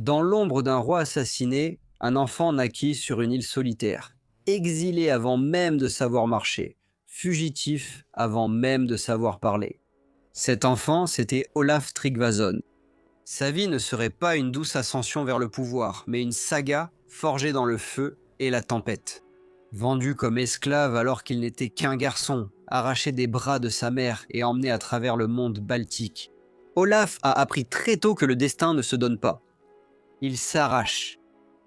Dans l'ombre d'un roi assassiné, un enfant naquit sur une île solitaire, exilé avant même de savoir marcher, fugitif avant même de savoir parler. Cet enfant, c'était Olaf Tryggvason. Sa vie ne serait pas une douce ascension vers le pouvoir, mais une saga forgée dans le feu et la tempête. Vendu comme esclave alors qu'il n'était qu'un garçon, arraché des bras de sa mère et emmené à travers le monde baltique, Olaf a appris très tôt que le destin ne se donne pas. Il s'arrache.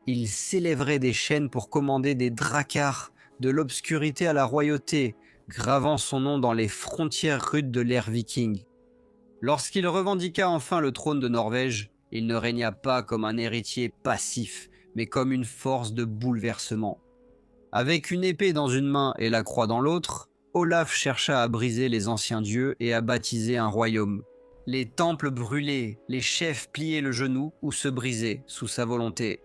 Il s'élèverait des chaînes pour commander des dracars, de l'obscurité à la royauté, gravant son nom dans les frontières rudes de l'ère viking. Lorsqu'il revendiqua enfin le trône de Norvège, il ne régna pas comme un héritier passif, mais comme une force de bouleversement. Avec une épée dans une main et la croix dans l'autre, Olaf chercha à briser les anciens dieux et à baptiser un royaume. Les temples brûlaient, les chefs pliaient le genou ou se brisaient sous sa volonté.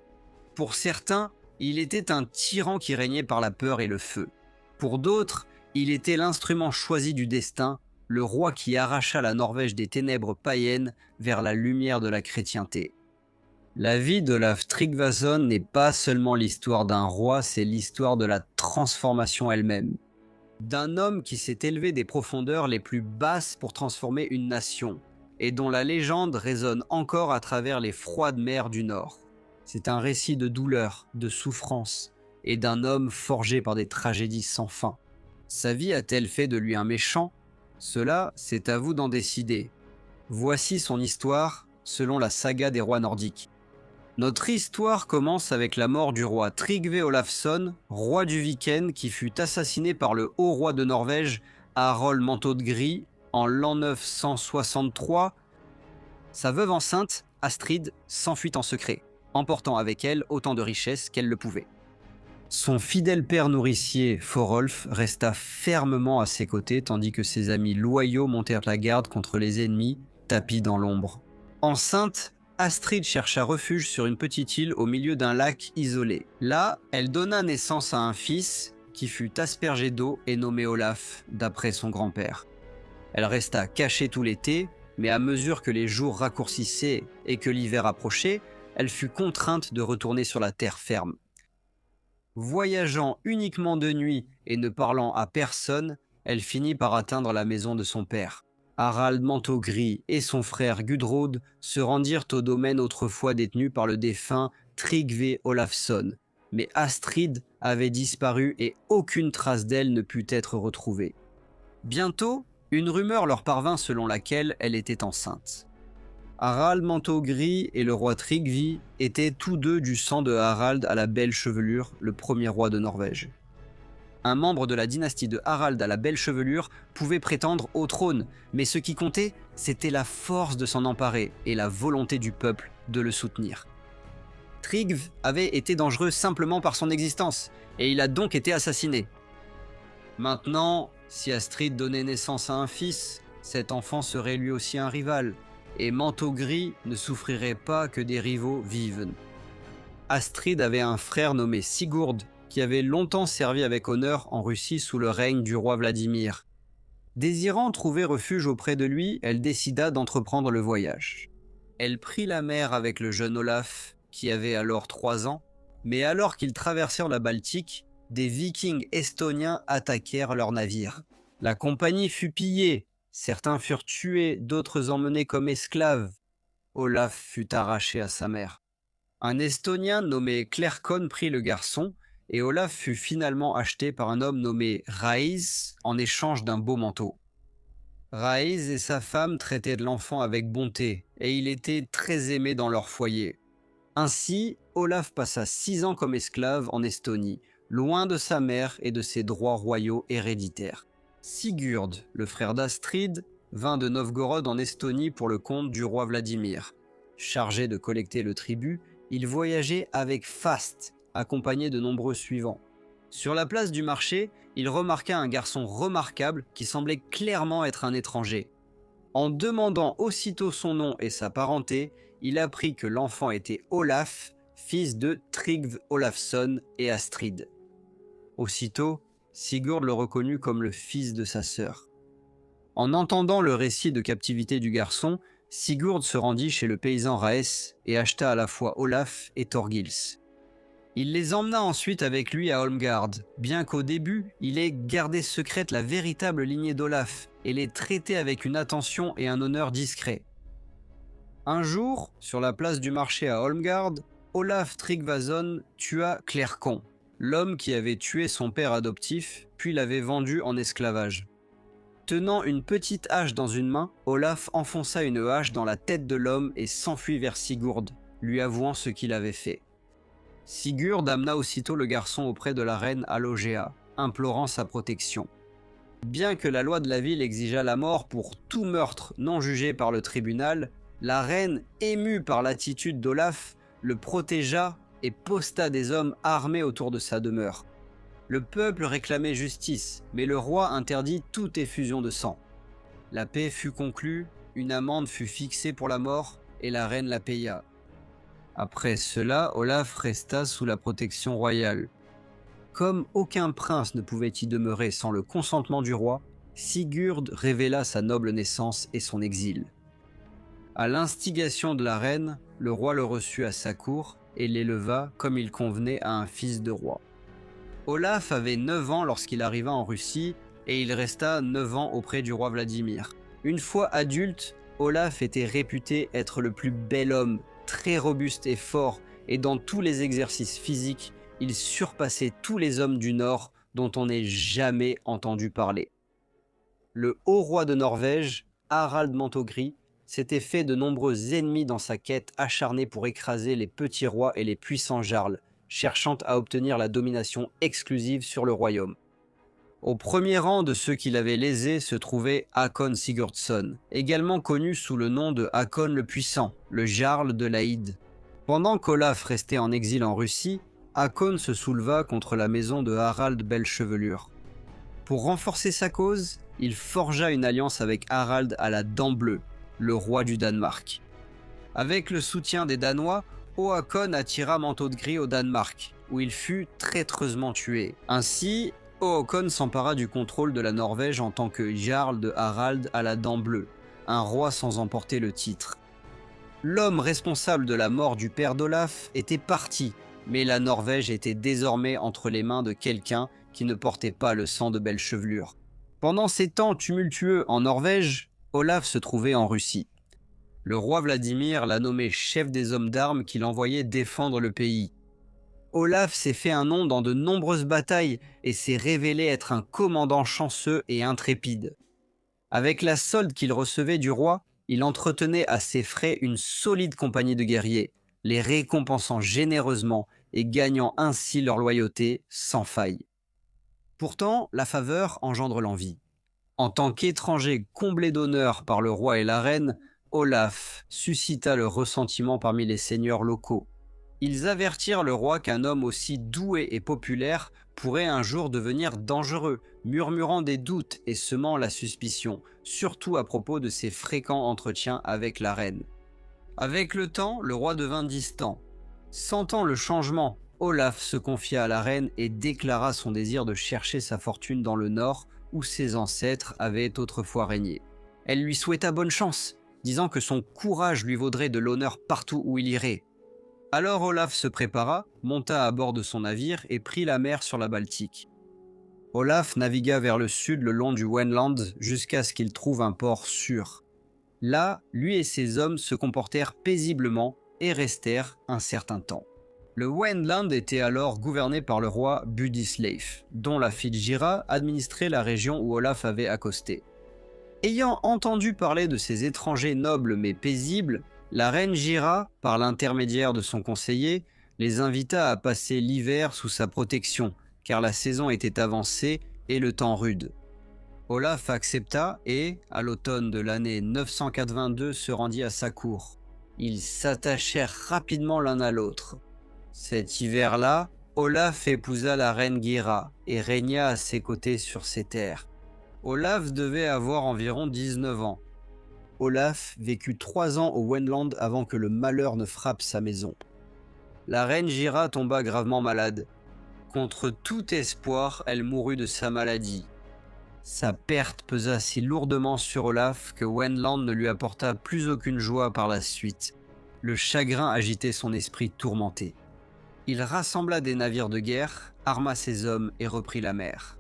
Pour certains, il était un tyran qui régnait par la peur et le feu. Pour d'autres, il était l'instrument choisi du destin, le roi qui arracha la Norvège des ténèbres païennes vers la lumière de la chrétienté. La vie d'Olaf Tryggvason n'est pas seulement l'histoire d'un roi, c'est l'histoire de la transformation elle-même. D'un homme qui s'est élevé des profondeurs les plus basses pour transformer une nation, et dont la légende résonne encore à travers les froides mers du Nord. C'est un récit de douleur, de souffrance, et d'un homme forgé par des tragédies sans fin. Sa vie a-t-elle fait de lui un méchant? Cela, c'est à vous d'en décider. Voici son histoire, selon la saga des rois nordiques. Notre histoire commence avec la mort du roi Tryggve Olafsson, roi du Viken, qui fut assassiné par le haut roi de Norvège, Harald Manteau de Gris, en l'an 963. Sa veuve enceinte, Astrid, s'enfuit en secret, emportant avec elle autant de richesses qu'elle le pouvait. Son fidèle père nourricier, Forolf, resta fermement à ses côtés, tandis que ses amis loyaux montèrent la garde contre les ennemis, tapis dans l'ombre. Enceinte, Astrid chercha refuge sur une petite île au milieu d'un lac isolé. Là, elle donna naissance à un fils qui fut aspergé d'eau et nommé Olaf, d'après son grand-père. Elle resta cachée tout l'été, mais à mesure que les jours raccourcissaient et que l'hiver approchait, elle fut contrainte de retourner sur la terre ferme. Voyageant uniquement de nuit et ne parlant à personne, elle finit par atteindre la maison de son père. Harald Manteau Gris et son frère Gudrod se rendirent au domaine autrefois détenu par le défunt Tryggve Olafsson. Mais Astrid avait disparu et aucune trace d'elle ne put être retrouvée. Bientôt, une rumeur leur parvint selon laquelle elle était enceinte. Harald Manteau Gris et le roi Tryggvi étaient tous deux du sang de Harald à la belle chevelure, le premier roi de Norvège. Un membre de la dynastie de Harald à la belle chevelure pouvait prétendre au trône, mais ce qui comptait, c'était la force de s'en emparer et la volonté du peuple de le soutenir. Tryggv avait été dangereux simplement par son existence, et il a donc été assassiné. Maintenant, si Astrid donnait naissance à un fils, cet enfant serait lui aussi un rival, et Manteau Gris ne souffrirait pas que des rivaux vivent. Astrid avait un frère nommé Sigurd, qui avait longtemps servi avec honneur en Russie sous le règne du roi Vladimir. Désirant trouver refuge auprès de lui, elle décida d'entreprendre le voyage. Elle prit la mer avec le jeune Olaf, qui avait alors 3 ans, mais alors qu'ils traversèrent la Baltique, des Vikings estoniens attaquèrent leur navire. La compagnie fut pillée, certains furent tués, d'autres emmenés comme esclaves. Olaf fut arraché à sa mère. Un Estonien nommé Clercon prit le garçon, et Olaf fut finalement acheté par un homme nommé Raïs en échange d'un beau manteau. Raïs et sa femme traitaient de l'enfant avec bonté, et il était très aimé dans leur foyer. Ainsi, Olaf passa 6 ans comme esclave en Estonie, loin de sa mère et de ses droits royaux héréditaires. Sigurd, le frère d'Astrid, vint de Novgorod en Estonie pour le compte du roi Vladimir. Chargé de collecter le tribut, il voyageait avec faste, accompagné de nombreux suivants. Sur la place du marché, il remarqua un garçon remarquable qui semblait clairement être un étranger. En demandant aussitôt son nom et sa parenté, il apprit que l'enfant était Olaf, fils de Tryggve Olafsson et Astrid. Aussitôt, Sigurd le reconnut comme le fils de sa sœur. En entendant le récit de captivité du garçon, Sigurd se rendit chez le paysan Raes et acheta à la fois Olaf et Thorgils. Il les emmena ensuite avec lui à Holmgard, bien qu'au début, il ait gardé secrète la véritable lignée d'Olaf et les traitait avec une attention et un honneur discrets. Un jour, sur la place du marché à Holmgard, Olaf Tryggvason tua Clercon, l'homme qui avait tué son père adoptif, puis l'avait vendu en esclavage. Tenant une petite hache dans une main, Olaf enfonça une hache dans la tête de l'homme et s'enfuit vers Sigurd, lui avouant ce qu'il avait fait. Sigurd amena aussitôt le garçon auprès de la reine Alogea, implorant sa protection. Bien que la loi de la ville exigeât la mort pour tout meurtre non jugé par le tribunal, la reine, émue par l'attitude d'Olaf, le protégea et posta des hommes armés autour de sa demeure. Le peuple réclamait justice, mais le roi interdit toute effusion de sang. La paix fut conclue, une amende fut fixée pour la mort et la reine la paya. Après cela, Olaf resta sous la protection royale. Comme aucun prince ne pouvait y demeurer sans le consentement du roi, Sigurd révéla sa noble naissance et son exil. À l'instigation de la reine, le roi le reçut à sa cour et l'éleva comme il convenait à un fils de roi. Olaf avait 9 ans lorsqu'il arriva en Russie et il resta 9 ans auprès du roi Vladimir. Une fois adulte, Olaf était réputé être le plus bel homme, très robuste et fort, et dans tous les exercices physiques, il surpassait tous les hommes du Nord dont on n'ait jamais entendu parler. Le haut roi de Norvège, Harald Manteaugri, s'était fait de nombreux ennemis dans sa quête acharnée pour écraser les petits rois et les puissants jarls, cherchant à obtenir la domination exclusive sur le royaume. Au premier rang de ceux qui l'avaient lésé se trouvait Hakon Sigurdsson, également connu sous le nom de Hakon le Puissant, le jarl de l'Aïd. Pendant qu'Olaf restait en exil en Russie, Hakon se souleva contre la maison de Harald Belle-Chevelure. Pour renforcer sa cause, il forgea une alliance avec Harald à la Dent Bleue, le roi du Danemark. Avec le soutien des Danois, Håkon attira Manteaugri au Danemark, où il fut traîtreusement tué. Ainsi, Håkon s'empara du contrôle de la Norvège en tant que jarl de Harald à la Dent Bleue, un roi sans emporter le titre. L'homme responsable de la mort du père d'Olaf était parti, mais la Norvège était désormais entre les mains de quelqu'un qui ne portait pas le sang de Belle-Chevelure. Pendant ces temps tumultueux en Norvège, Olaf se trouvait en Russie. Le roi Vladimir l'a nommé chef des hommes d'armes qu'il envoyait défendre le pays. Olaf s'est fait un nom dans de nombreuses batailles et s'est révélé être un commandant chanceux et intrépide. Avec la solde qu'il recevait du roi, il entretenait à ses frais une solide compagnie de guerriers, les récompensant généreusement et gagnant ainsi leur loyauté sans faille. Pourtant, la faveur engendre l'envie. En tant qu'étranger comblé d'honneur par le roi et la reine, Olaf suscita le ressentiment parmi les seigneurs locaux. Ils avertirent le roi qu'un homme aussi doué et populaire pourrait un jour devenir dangereux, murmurant des doutes et semant la suspicion, surtout à propos de ses fréquents entretiens avec la reine. Avec le temps, le roi devint distant. Sentant le changement, Olaf se confia à la reine et déclara son désir de chercher sa fortune dans le nord, où ses ancêtres avaient autrefois régné. Elle lui souhaita bonne chance, disant que son courage lui vaudrait de l'honneur partout où il irait. Alors Olaf se prépara, monta à bord de son navire et prit la mer sur la Baltique. Olaf navigua vers le sud le long du Wendland jusqu'à ce qu'il trouve un port sûr. Là, lui et ses hommes se comportèrent paisiblement et restèrent un certain temps. Le Wendland était alors gouverné par le roi Budisleif, dont la fille Gira administrait la région où Olaf avait accosté. Ayant entendu parler de ces étrangers nobles mais paisibles, la reine Gira, par l'intermédiaire de son conseiller, les invita à passer l'hiver sous sa protection, car la saison était avancée et le temps rude. Olaf accepta et, à l'automne de l'année 982, se rendit à sa cour. Ils s'attachèrent rapidement l'un à l'autre. Cet hiver-là, Olaf épousa la reine Gira et régna à ses côtés sur ses terres. Olaf devait avoir environ 19 ans. Olaf vécut 3 ans au Wendland avant que le malheur ne frappe sa maison. La reine Gira tomba gravement malade. Contre tout espoir, elle mourut de sa maladie. Sa perte pesa si lourdement sur Olaf que Wendland ne lui apporta plus aucune joie par la suite. Le chagrin agitait son esprit tourmenté. Il rassembla des navires de guerre, arma ses hommes et reprit la mer.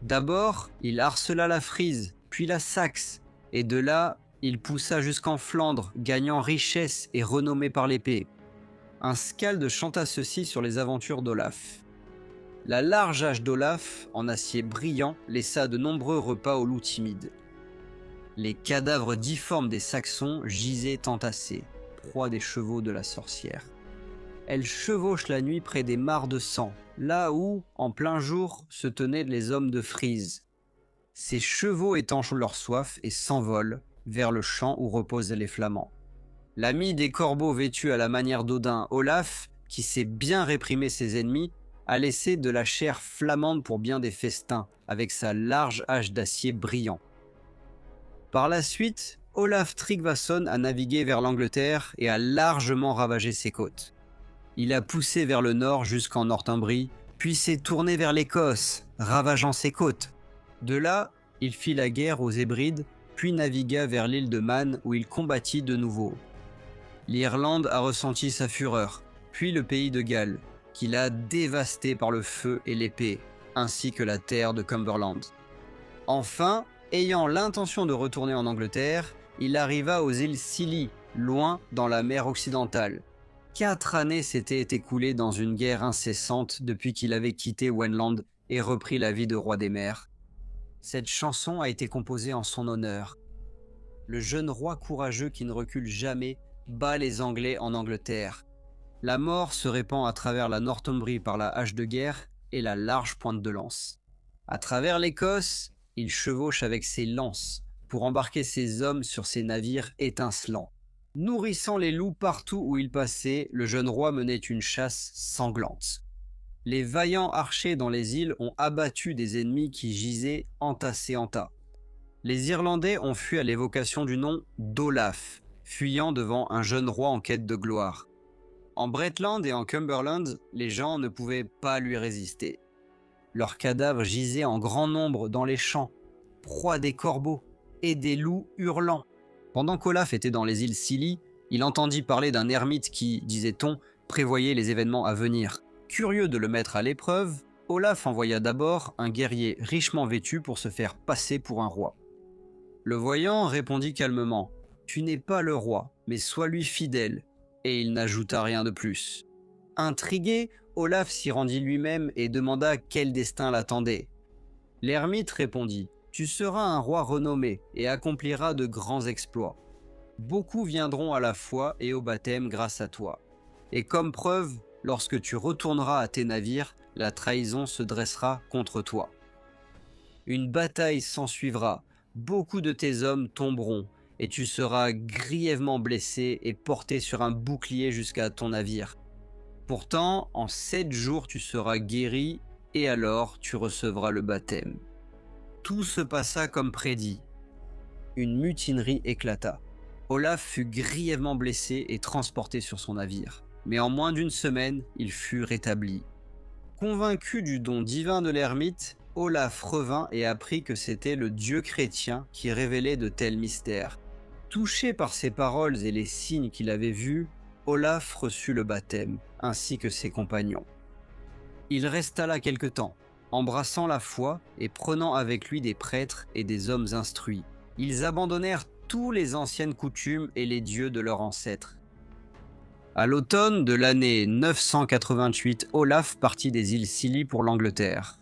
D'abord, il harcela la Frise, puis la Saxe, et de là, il poussa jusqu'en Flandre, gagnant richesse et renommée par l'épée. Un skald chanta ceci sur les aventures d'Olaf. La large hache d'Olaf, en acier brillant, laissa de nombreux repas aux loups timides. Les cadavres difformes des Saxons gisaient entassés, proie des chevaux de la sorcière. Elle chevauche la nuit près des mares de sang, là où, en plein jour, se tenaient les hommes de Frise. Ces chevaux étanchent leur soif et s'envolent vers le champ où reposent les Flamands. L'ami des corbeaux vêtu à la manière d'Odin, Olaf, qui sait bien réprimer ses ennemis, a laissé de la chair flamande pour bien des festins, avec sa large hache d'acier brillant. Par la suite, Olaf Tryggvason a navigué vers l'Angleterre et a largement ravagé ses côtes. Il a poussé vers le nord jusqu'en Northumbrie, puis s'est tourné vers l'Écosse, ravageant ses côtes. De là, il fit la guerre aux Hébrides, puis navigua vers l'île de Man où il combattit de nouveau. L'Irlande a ressenti sa fureur, puis le pays de Galles, qu'il a dévasté par le feu et l'épée, ainsi que la terre de Cumberland. Enfin, ayant l'intention de retourner en Angleterre, il arriva aux îles Scilly, loin dans la mer occidentale. 4 années s'étaient écoulées dans une guerre incessante depuis qu'il avait quitté Wendland et repris la vie de roi des mers. Cette chanson a été composée en son honneur. Le jeune roi courageux qui ne recule jamais bat les Anglais en Angleterre. La mort se répand à travers la Northumbrie par la hache de guerre et la large pointe de lance. À travers l'Écosse, il chevauche avec ses lances pour embarquer ses hommes sur ses navires étincelants. Nourrissant les loups partout où il passait, le jeune roi menait une chasse sanglante. Les vaillants archers dans les îles ont abattu des ennemis qui gisaient entassés en tas. Les Irlandais ont fui à l'évocation du nom d'Olaf, fuyant devant un jeune roi en quête de gloire. En Bretland et en Cumberland, les gens ne pouvaient pas lui résister. Leurs cadavres gisaient en grand nombre dans les champs, proie des corbeaux et des loups hurlants. Pendant qu'Olaf était dans les îles Scilly, il entendit parler d'un ermite qui, disait-on, prévoyait les événements à venir. Curieux de le mettre à l'épreuve, Olaf envoya d'abord un guerrier richement vêtu pour se faire passer pour un roi. Le voyant répondit calmement « Tu n'es pas le roi, mais sois-lui fidèle », et il n'ajouta rien de plus. Intrigué, Olaf s'y rendit lui-même et demanda quel destin l'attendait. L'ermite répondit « Tu seras un roi renommé et accompliras de grands exploits. Beaucoup viendront à la foi et au baptême grâce à toi. Et comme preuve, lorsque tu retourneras à tes navires, la trahison se dressera contre toi. Une bataille s'ensuivra, beaucoup de tes hommes tomberont, et tu seras grièvement blessé et porté sur un bouclier jusqu'à ton navire. Pourtant, en 7 jours tu seras guéri, et alors tu recevras le baptême. » Tout se passa comme prédit. Une mutinerie éclata. Olaf fut grièvement blessé et transporté sur son navire. Mais en moins d'une semaine, il fut rétabli. Convaincu du don divin de l'ermite, Olaf revint et apprit que c'était le Dieu chrétien qui révélait de tels mystères. Touché par ces paroles et les signes qu'il avait vus, Olaf reçut le baptême, ainsi que ses compagnons. Il resta là quelque temps, embrassant la foi et prenant avec lui des prêtres et des hommes instruits. Ils abandonnèrent tous les anciennes coutumes et les dieux de leurs ancêtres. À l'automne de l'année 988, Olaf partit des îles Scilly pour l'Angleterre.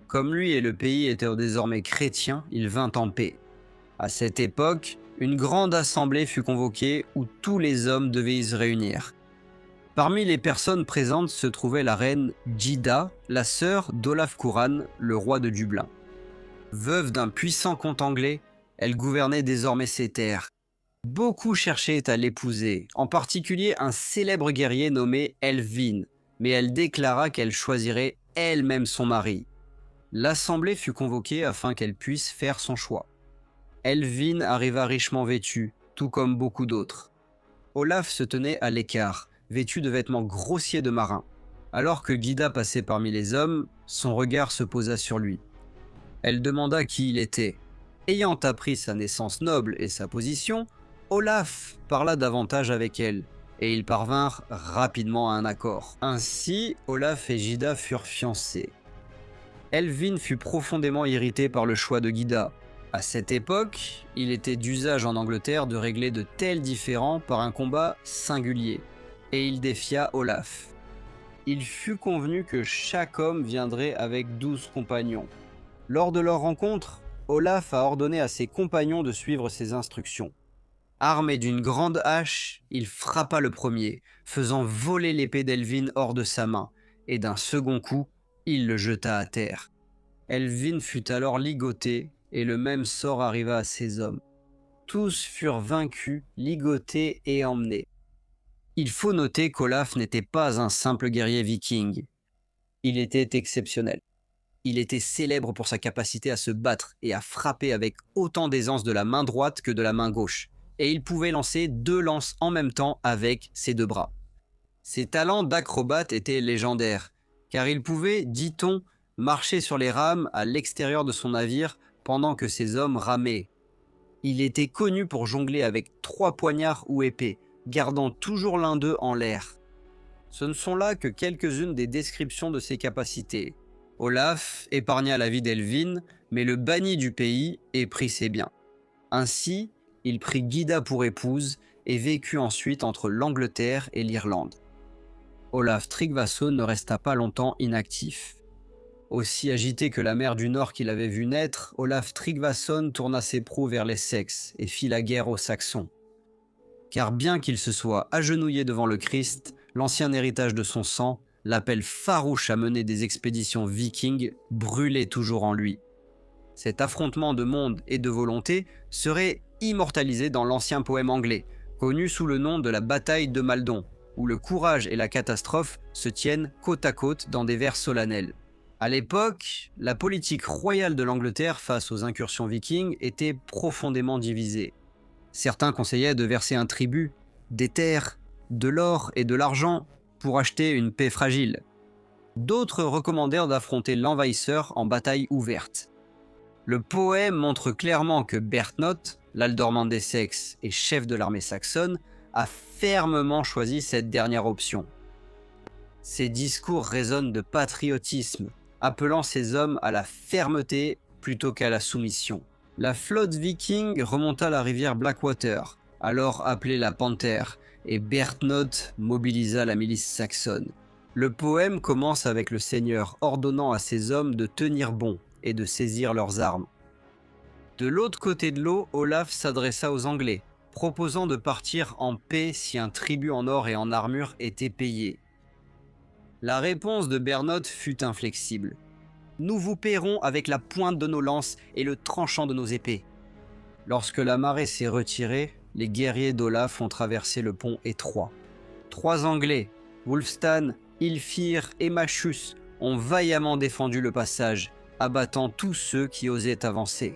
Comme lui et le pays étaient désormais chrétiens, il vint en paix. À cette époque, une grande assemblée fut convoquée où tous les hommes devaient y se réunir. Parmi les personnes présentes se trouvait la reine Gyda, la sœur d'Olaf Kouran, le roi de Dublin. Veuve d'un puissant comte anglais, elle gouvernait désormais ces terres. Beaucoup cherchaient à l'épouser, en particulier un célèbre guerrier nommé Elwin, mais elle déclara qu'elle choisirait elle-même son mari. L'assemblée fut convoquée afin qu'elle puisse faire son choix. Elwin arriva richement vêtu, tout comme beaucoup d'autres. Olaf se tenait à l'écart, vêtu de vêtements grossiers de marin. Alors que Gyda passait parmi les hommes, son regard se posa sur lui. Elle demanda qui il était. Ayant appris sa naissance noble et sa position, Olaf parla davantage avec elle, et ils parvinrent rapidement à un accord. Ainsi, Olaf et Gyda furent fiancés. Elvin fut profondément irrité par le choix de Gyda. À cette époque, il était d'usage en Angleterre de régler de tels différends par un combat singulier, et il défia Olaf. Il fut convenu que chaque homme viendrait avec 12 compagnons. Lors de leur rencontre, Olaf a ordonné à ses compagnons de suivre ses instructions. Armé d'une grande hache, il frappa le premier, faisant voler l'épée d'Elvin hors de sa main, et d'un second coup, il le jeta à terre. Elvin fut alors ligoté, et le même sort arriva à ses hommes. Tous furent vaincus, ligotés et emmenés. Il faut noter qu'Olaf n'était pas un simple guerrier viking. Il était exceptionnel. Il était célèbre pour sa capacité à se battre et à frapper avec autant d'aisance de la main droite que de la main gauche. Et il pouvait lancer 2 lances en même temps avec ses 2 bras. Ses talents d'acrobate étaient légendaires, car il pouvait, dit-on, marcher sur les rames à l'extérieur de son navire pendant que ses hommes ramaient. Il était connu pour jongler avec 3 poignards ou épées, gardant toujours l'un d'eux en l'air. Ce ne sont là que quelques-unes des descriptions de ses capacités. Olaf épargna la vie d'Elvin, mais le bannit du pays et prit ses biens. Ainsi, il prit Gyda pour épouse et vécut ensuite entre l'Angleterre et l'Irlande. Olaf Tryggvason ne resta pas longtemps inactif. Aussi agité que la mer du Nord qu'il avait vu naître, Olaf Tryggvason tourna ses proue vers l'Essex et fit la guerre aux Saxons. Car bien qu'il se soit agenouillé devant le Christ, l'ancien héritage de son sang, l'appel farouche à mener des expéditions vikings, brûlait toujours en lui. Cet affrontement de monde et de volonté serait immortalisé dans l'ancien poème anglais, connu sous le nom de la bataille de Maldon, où le courage et la catastrophe se tiennent côte à côte dans des vers solennels. À l'époque, la politique royale de l'Angleterre face aux incursions vikings était profondément divisée. Certains conseillaient de verser un tribut, des terres, de l'or et de l'argent pour acheter une paix fragile. D'autres recommandèrent d'affronter l'envahisseur en bataille ouverte. Le poème montre clairement que Berthnoth, l'aldorman d'Essex et chef de l'armée saxonne, a fermement choisi cette dernière option. Ses discours résonnent de patriotisme, appelant ses hommes à la fermeté plutôt qu'à la soumission. La flotte viking remonta la rivière Blackwater, alors appelée la Panthère, et Berthnoth mobilisa la milice saxonne. Le poème commence avec le seigneur ordonnant à ses hommes de tenir bon et de saisir leurs armes. De l'autre côté de l'eau, Olaf s'adressa aux Anglais, proposant de partir en paix si un tribut en or et en armure était payé. La réponse de Berthnoth fut inflexible. « Nous vous paierons avec la pointe de nos lances et le tranchant de nos épées. » Lorsque la marée s'est retirée, les guerriers d'Olaf ont traversé le pont étroit. 3 Anglais, Wulfstan, Ylfir et Machus, ont vaillamment défendu le passage, abattant tous ceux qui osaient avancer.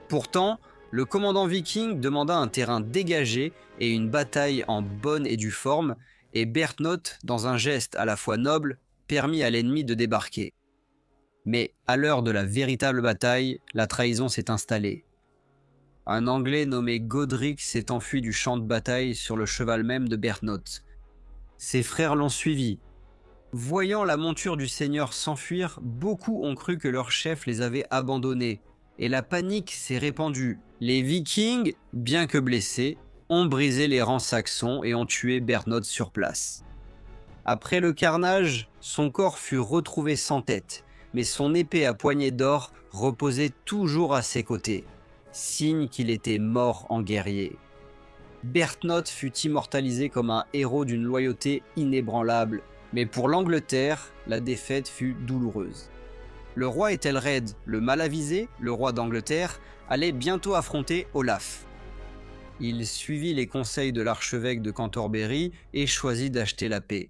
Pourtant, le commandant viking demanda un terrain dégagé et une bataille en bonne et due forme, et Berthnoth, dans un geste à la fois noble, permit à l'ennemi de débarquer. Mais à l'heure de la véritable bataille, la trahison s'est installée. Un Anglais nommé Godric s'est enfui du champ de bataille sur le cheval même de Berthnoth. Ses frères l'ont suivi. Voyant la monture du seigneur s'enfuir, beaucoup ont cru que leur chef les avait abandonnés, et la panique s'est répandue. Les Vikings, bien que blessés, ont brisé les rangs saxons et ont tué Berthnoth sur place. Après le carnage, son corps fut retrouvé sans tête, mais son épée à poignée d'or reposait toujours à ses côtés, signe qu'il était mort en guerrier. Berthnoth fut immortalisé comme un héros d'une loyauté inébranlable, mais pour l'Angleterre, la défaite fut douloureuse. Le roi Ethelred, le mal avisé, le roi d'Angleterre, allait bientôt affronter Olaf. Il suivit les conseils de l'archevêque de Cantorbéry et choisit d'acheter la paix.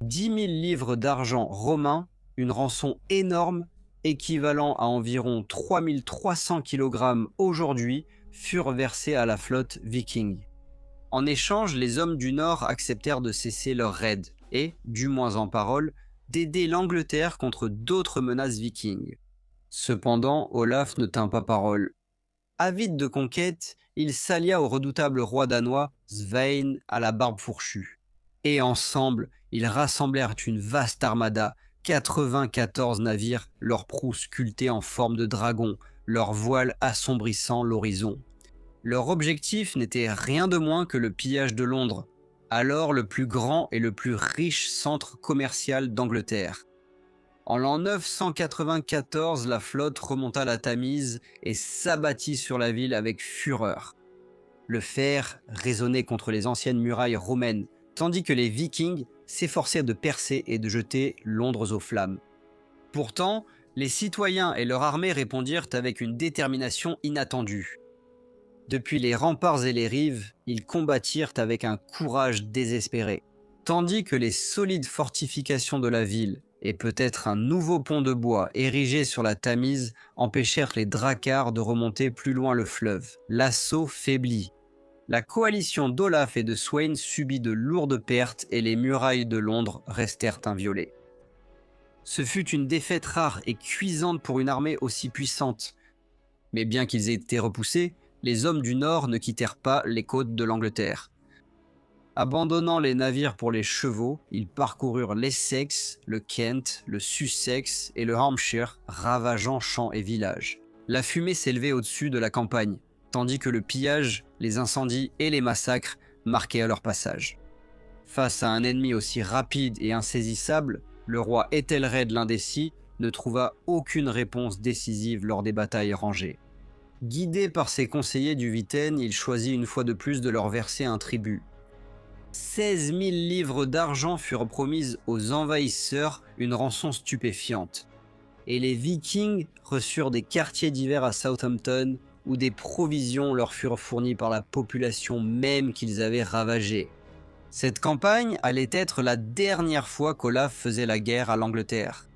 10 000 livres d'argent romain, une rançon énorme, équivalent à environ 3 300 kg aujourd'hui, furent versés à la flotte viking. En échange, les hommes du Nord acceptèrent de cesser leur raid et, du moins en parole, d'aider l'Angleterre contre d'autres menaces vikings. Cependant, Olaf ne tint pas parole. Avide de conquête, il s'allia au redoutable roi danois Svein à la barbe fourchue. Et ensemble, ils rassemblèrent une vaste armada, 94 navires, leurs proues sculptées en forme de dragon, leurs voiles assombrissant l'horizon. Leur objectif n'était rien de moins que le pillage de Londres, alors le plus grand et le plus riche centre commercial d'Angleterre. En l'an 994, la flotte remonta la Tamise et s'abattit sur la ville avec fureur. Le fer résonnait contre les anciennes murailles romaines, tandis que les Vikings s'efforçaient de percer et de jeter Londres aux flammes. Pourtant, les citoyens et leur armée répondirent avec une détermination inattendue. Depuis les remparts et les rives, ils combattirent avec un courage désespéré, tandis que les solides fortifications de la ville et peut-être un nouveau pont de bois érigé sur la Tamise empêchèrent les Drakkars de remonter plus loin le fleuve. L'assaut faiblit. La coalition d'Olaf et de Sweyn subit de lourdes pertes et les murailles de Londres restèrent inviolées. Ce fut une défaite rare et cuisante pour une armée aussi puissante. Mais bien qu'ils aient été repoussés, les hommes du Nord ne quittèrent pas les côtes de l'Angleterre. Abandonnant les navires pour les chevaux, ils parcoururent l'Essex, le Kent, le Sussex et le Hampshire, ravageant champs et villages. La fumée s'élevait au-dessus de la campagne, tandis que le pillage, les incendies et les massacres marquaient leur passage. Face à un ennemi aussi rapide et insaisissable, le roi Ethelred l'Indécis ne trouva aucune réponse décisive lors des batailles rangées. Guidé par ses conseillers du Vitaine, il choisit une fois de plus de leur verser un tribut. 16 000 livres d'argent furent promises aux envahisseurs, une rançon stupéfiante. Et les Vikings reçurent des quartiers d'hiver à Southampton, où des provisions leur furent fournies par la population même qu'ils avaient ravagée. Cette campagne allait être la dernière fois qu'Olaf faisait la guerre à l'Angleterre.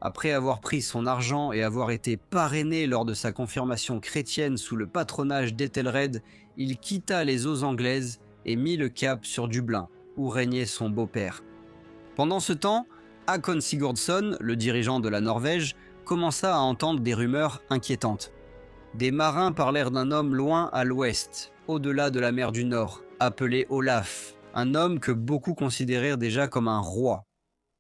Après avoir pris son argent et avoir été parrainé lors de sa confirmation chrétienne sous le patronage d'Ethelred, il quitta les eaux anglaises et mit le cap sur Dublin, où régnait son beau-père. Pendant ce temps, Hakon Sigurdsson, le dirigeant de la Norvège, commença à entendre des rumeurs inquiétantes. Des marins parlèrent d'un homme loin à l'ouest, au-delà de la mer du Nord, appelé Olaf, un homme que beaucoup considérèrent déjà comme un roi.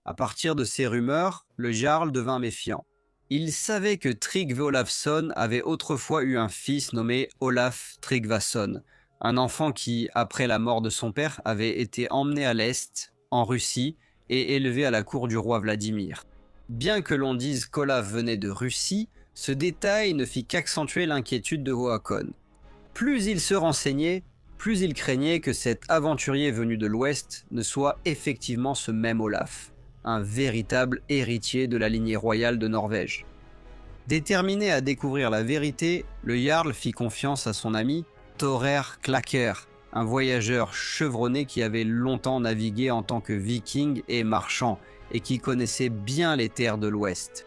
À partir de ces rumeurs, le jarl devint méfiant. Il savait que Tryggve Olafsson avait autrefois eu un fils nommé Olaf Tryggvason, un enfant qui, après la mort de son père, avait été emmené à l'Est, en Russie, et élevé à la cour du roi Vladimir. Bien que l'on dise qu'Olaf venait de Russie, ce détail ne fit qu'accentuer l'inquiétude de Håkon. Plus il se renseignait, plus il craignait que cet aventurier venu de l'Ouest ne soit effectivement ce même Olaf, un véritable héritier de la lignée royale de Norvège. Déterminé à découvrir la vérité, le jarl fit confiance à son ami Thorer Klakker, un voyageur chevronné qui avait longtemps navigué en tant que viking et marchand et qui connaissait bien les terres de l'Ouest.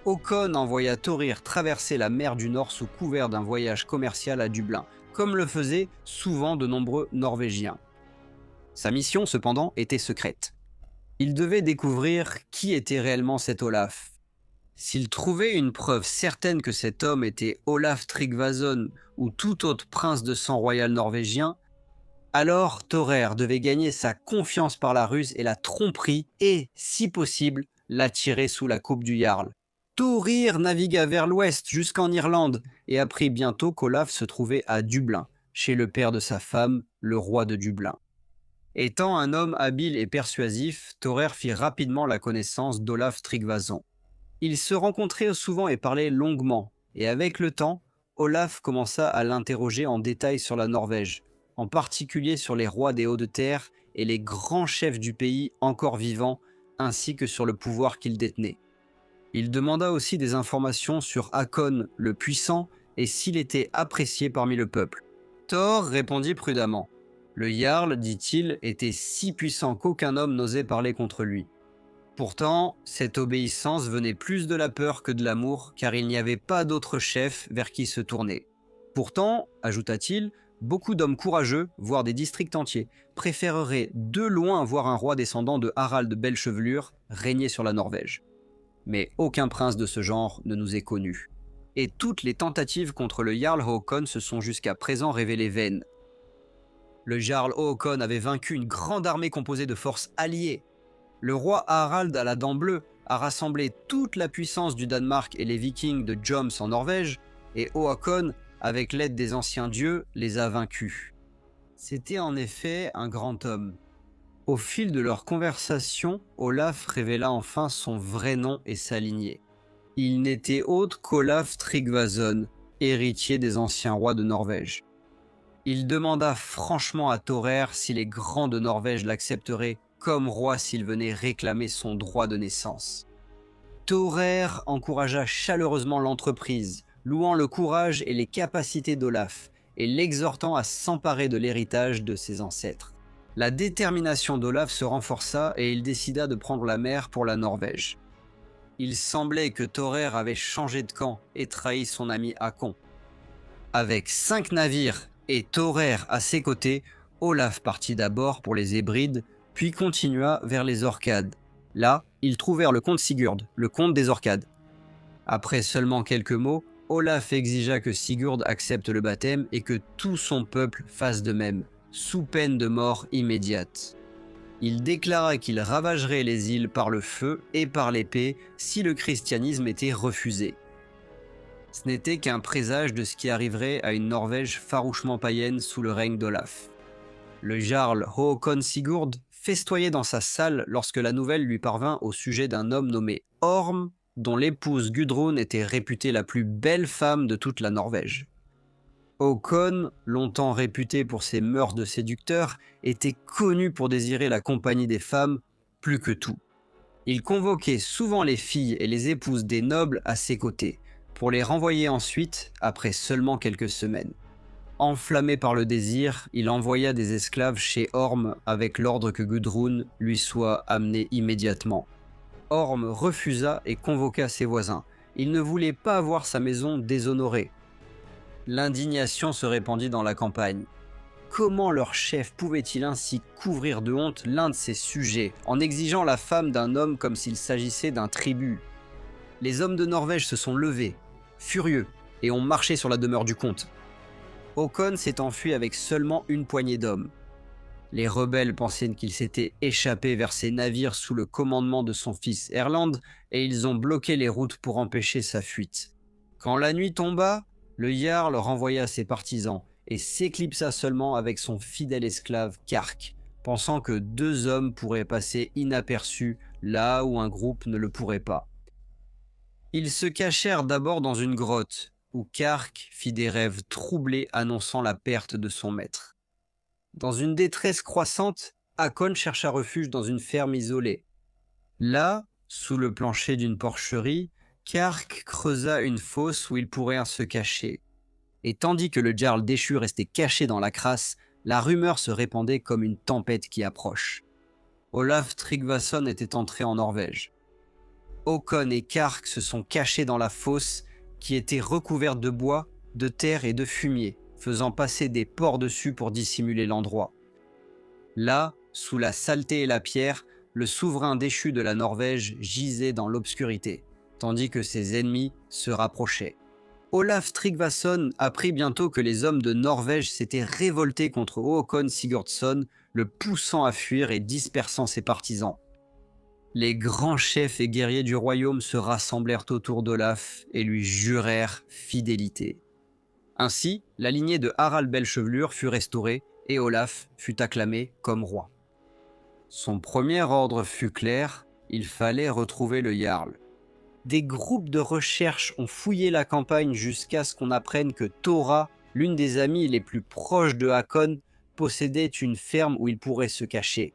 Håkon envoya Thorir traverser la mer du Nord sous couvert d'un voyage commercial à Dublin, comme le faisaient souvent de nombreux Norvégiens. Sa mission, cependant, était secrète. Il devait découvrir qui était réellement cet Olaf. S'il trouvait une preuve certaine que cet homme était Olaf Tryggvason ou tout autre prince de sang royal norvégien, alors Thorer devait gagner sa confiance par la ruse et la tromperie et, si possible, l'attirer sous la coupe du jarl. Thorir navigua vers l'ouest jusqu'en Irlande et apprit bientôt qu'Olaf se trouvait à Dublin, chez le père de sa femme, le roi de Dublin. Étant un homme habile et persuasif, Thorer fit rapidement la connaissance d'Olaf Tryggvason. Ils se rencontraient souvent et parlaient longuement, et avec le temps, Olaf commença à l'interroger en détail sur la Norvège, en particulier sur les rois des Hauts-de-Terre et les grands chefs du pays encore vivants, ainsi que sur le pouvoir qu'ils détenaient. Il demanda aussi des informations sur Hakon le Puissant et s'il était apprécié parmi le peuple. Thor répondit prudemment. Le jarl, dit-il, était si puissant qu'aucun homme n'osait parler contre lui. Pourtant, cette obéissance venait plus de la peur que de l'amour, car il n'y avait pas d'autre chef vers qui se tourner. Pourtant, ajouta-t-il, beaucoup d'hommes courageux, voire des districts entiers, préféreraient de loin voir un roi descendant de Harald de belle chevelure régner sur la Norvège. mais aucun prince de ce genre ne nous est connu. Et toutes les tentatives contre le Jarl Håkon se sont jusqu'à présent révélées vaines. Le Jarl Håkon avait vaincu une grande armée composée de forces alliées. Le roi Harald à la dent bleue a rassemblé toute la puissance du Danemark et les Vikings de Joms en Norvège, et Håkon, avec l'aide des anciens dieux, les a vaincus. C'était en effet un grand homme. Au fil de leur conversation, Olaf révéla enfin son vrai nom et sa lignée. Il n'était autre qu'Olaf Tryggvason, héritier des anciens rois de Norvège. Il demanda franchement à Thorer si les grands de Norvège l'accepteraient comme roi s'il venait réclamer son droit de naissance. Thorer encouragea chaleureusement l'entreprise, louant le courage et les capacités d'Olaf, et l'exhortant à s'emparer de l'héritage de ses ancêtres. La détermination d'Olaf se renforça et il décida de prendre la mer pour la Norvège. Il semblait que Thorer avait changé de camp et trahi son ami Hakon. Avec 5 navires et Thorer à ses côtés, Olaf partit d'abord pour les Hébrides, puis continua vers les Orcades. Là, ils trouvèrent le comte Sigurd, le comte des Orcades. Après seulement quelques mots, Olaf exigea que Sigurd accepte le baptême et que tout son peuple fasse de même, sous peine de mort immédiate. Il déclara qu'il ravagerait les îles par le feu et par l'épée si le christianisme était refusé. Ce n'était qu'un présage de ce qui arriverait à une Norvège farouchement païenne sous le règne d'Olaf. Le jarl Håkon Sigurd festoyait dans sa salle lorsque la nouvelle lui parvint au sujet d'un homme nommé Orm, dont l'épouse Gudrun était réputée la plus belle femme de toute la Norvège. Håkon, longtemps réputé pour ses mœurs de séducteur, était connu pour désirer la compagnie des femmes plus que tout. Il convoquait souvent les filles et les épouses des nobles à ses côtés, pour les renvoyer ensuite après seulement quelques semaines. Enflammé par le désir, il envoya des esclaves chez Orm avec l'ordre que Gudrun lui soit amenée immédiatement. Orm refusa et convoqua ses voisins. Il ne voulait pas voir sa maison déshonorée. L'indignation se répandit dans la campagne. Comment leur chef pouvait-il ainsi couvrir de honte l'un de ses sujets, en exigeant la femme d'un homme comme s'il s'agissait d'un tribut? Les hommes de Norvège se sont levés, furieux, et ont marché sur la demeure du comte. Håkon s'est enfui avec seulement une poignée d'hommes. Les rebelles pensaient qu'il s'était échappé vers ses navires sous le commandement de son fils Erland, et ils ont bloqué les routes pour empêcher sa fuite. Quand la nuit tomba, le jarl renvoya ses partisans et s'éclipsa seulement avec son fidèle esclave Kark, pensant que 2 hommes pourraient passer inaperçus là où un groupe ne le pourrait pas. Ils se cachèrent d'abord dans une grotte, où Kark fit des rêves troublés annonçant la perte de son maître. Dans une détresse croissante, Hakon chercha refuge dans une ferme isolée. Là, sous le plancher d'une porcherie, Kark creusa une fosse où il pourrait se cacher. Et tandis que le jarl déchu restait caché dans la crasse, la rumeur se répandait comme une tempête qui approche. Olaf Tryggvason était entré en Norvège. Håkon et Kark se sont cachés dans la fosse qui était recouverte de bois, de terre et de fumier, faisant passer des porcs dessus pour dissimuler l'endroit. Là, sous la saleté et la pierre, le souverain déchu de la Norvège gisait dans l'obscurité, tandis que ses ennemis se rapprochaient. Olaf Tryggvason apprit bientôt que les hommes de Norvège s'étaient révoltés contre Håkon Sigurdsson, le poussant à fuir et dispersant ses partisans. Les grands chefs et guerriers du royaume se rassemblèrent autour d'Olaf et lui jurèrent fidélité. Ainsi, la lignée de Harald Belchevelure fut restaurée et Olaf fut acclamé comme roi. Son premier ordre fut clair, il fallait retrouver le jarl. Des groupes de recherche ont fouillé la campagne jusqu'à ce qu'on apprenne que Thora, l'une des amies les plus proches de Hakon, possédait une ferme où il pourrait se cacher.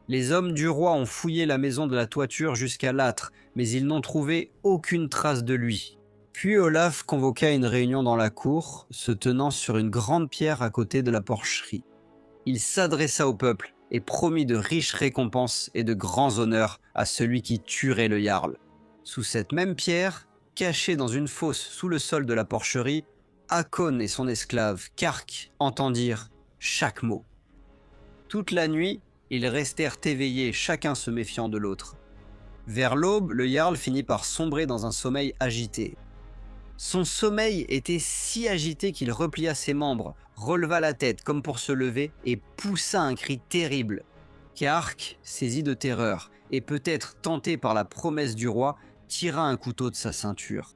Les hommes du roi ont fouillé la maison de la toiture jusqu'à l'âtre, mais ils n'ont trouvé aucune trace de lui. Puis Olaf convoqua une réunion dans la cour, se tenant sur une grande pierre à côté de la porcherie. Il s'adressa au peuple et promit de riches récompenses et de grands honneurs à celui qui tuerait le jarl. Sous cette même pierre, cachée dans une fosse sous le sol de la porcherie, Hakon et son esclave Kark entendirent chaque mot. Toute la nuit, ils restèrent éveillés, chacun se méfiant de l'autre. Vers l'aube, le Jarl finit par sombrer dans un sommeil agité. Son sommeil était si agité qu'il replia ses membres, releva la tête comme pour se lever et poussa un cri terrible. Kark, saisi de terreur et peut-être tenté par la promesse du roi, tira un couteau de sa ceinture.